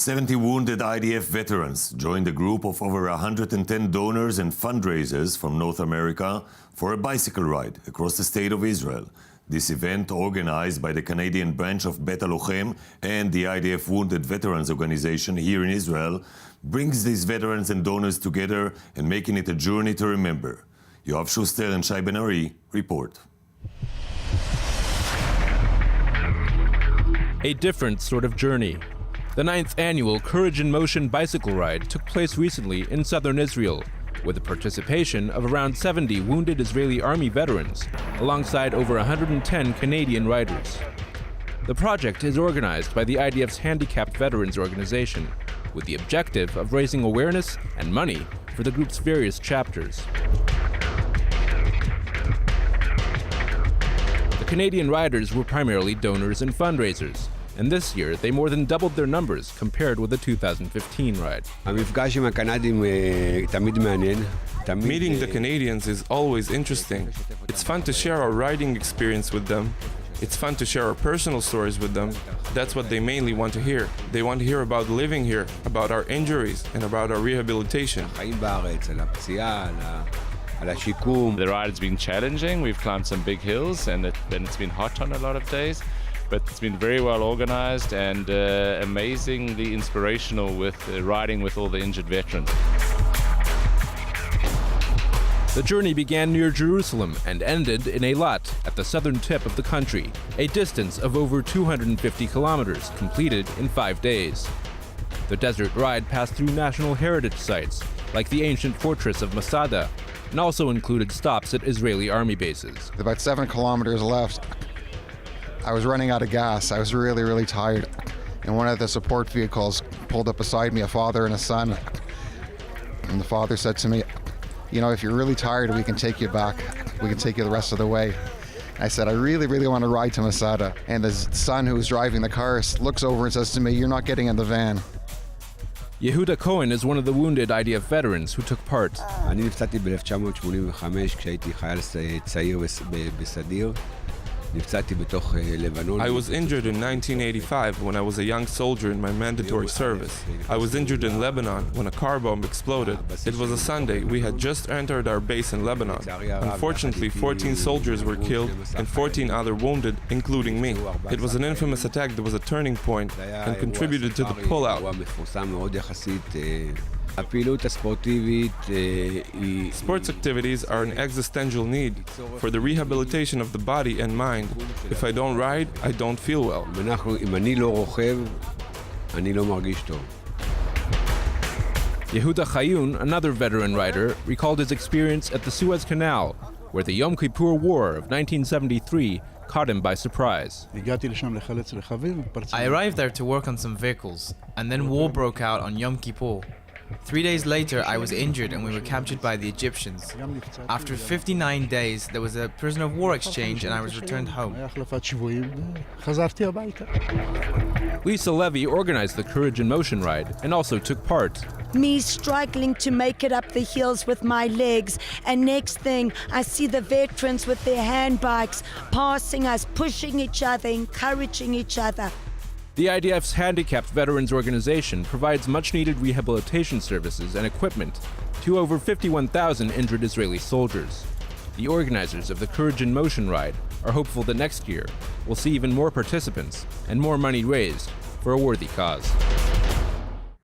70 wounded IDF veterans joined a group of over 110 donors and fundraisers from North America for a bicycle ride across the state of Israel. This event, organized by the Canadian branch of Bet HaLochem and the IDF Wounded Veterans Organization here in Israel, brings these veterans and donors together and making it a journey to remember. Yoav Schuster and Shai Ben-Ari report. A different sort of journey. The 9th annual Courage in Motion bicycle ride took place recently in southern Israel, with the participation of around 70 wounded Israeli army veterans, alongside over 110 Canadian riders. The project is organized by the IDF's Handicapped Veterans Organization, with the objective of raising awareness and money for the group's various chapters. The Canadian riders were primarily donors and fundraisers, and this year they more than doubled their numbers compared with the 2015 ride. Meeting the Canadians is always interesting. It's fun to share our riding experience with them. It's fun to share our personal stories with them. That's what they mainly want to hear. They want to hear about living here, about our injuries, and about our rehabilitation. The ride has been challenging. We've climbed some big hills, and it's been hot on a lot of days. But it's been very well organized and amazingly inspirational with riding with all the injured veterans. The journey began near Jerusalem and ended in Eilat at the southern tip of the country, a distance of over 250 kilometers, completed in 5 days. The desert ride passed through national heritage sites, like the ancient fortress of Masada, and also included stops at Israeli army bases. About 7 kilometers left. I was running out of gas. I was really tired. And one of the support vehicles pulled up beside me, a father and a son. And the father said to me, you know, if you're really tired, we can take you back. We can take you the rest of the way. I said, I really want to ride to Masada. And the son who was driving the car looks over and says to me, you're not getting in the van. Yehuda Cohen is one of the wounded IDF veterans who took part. I was injured in 1985 when I was a young soldier in my mandatory service. I was injured in Lebanon when a car bomb exploded. It was a Sunday. We had just entered our base in Lebanon. Unfortunately, 14 soldiers were killed and 14 other wounded, including me. It was an infamous attack that was a turning point and contributed to the pullout. Sports activities are an existential need for the rehabilitation of the body and mind. If I don't ride, I don't feel well. Yehuda Chayun, another veteran rider, recalled his experience at the Suez Canal, where the Yom Kippur War of 1973 caught him by surprise. I arrived there to work on some vehicles, and then war broke out on Yom Kippur. 3 days later, I was injured and we were captured by the Egyptians. After 59 days, there was a prisoner of war exchange and I was returned home. Lisa Levy organized the Courage in Motion ride and also took part. Me struggling to make it up the hills with my legs, and next thing I see the veterans with their hand bikes passing us, pushing each other, encouraging each other. The IDF's Handicapped Veterans Organization provides much-needed rehabilitation services and equipment to over 51,000 injured Israeli soldiers. The organizers of the Courage in Motion ride are hopeful that next year we'll see even more participants and more money raised for a worthy cause.